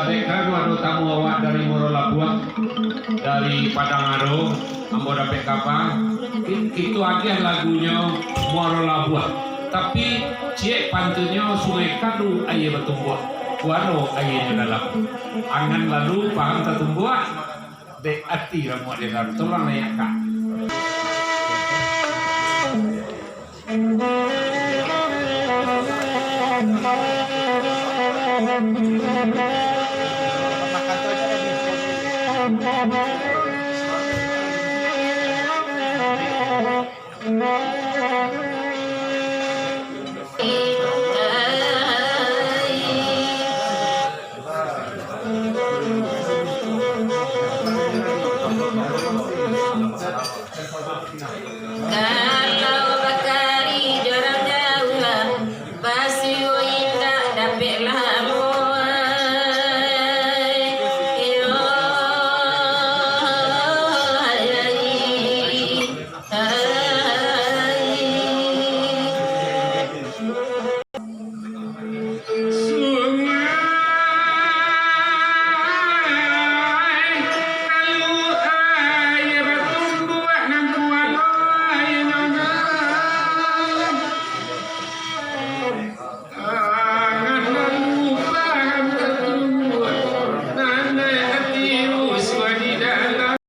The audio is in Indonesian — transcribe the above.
Dekra dua tamu awak dari Morolabuak, dari Padangaro, Amboda Pekapa. Itu aja lagunya Morolabuak. Tapi cie pantunya Sungai Kadu ayah bertumbuh. Waro ayahnya dalam. Angan lalu paham tertumbuh. Dek ati ramu ada dalam. Tolong naik kak. Makan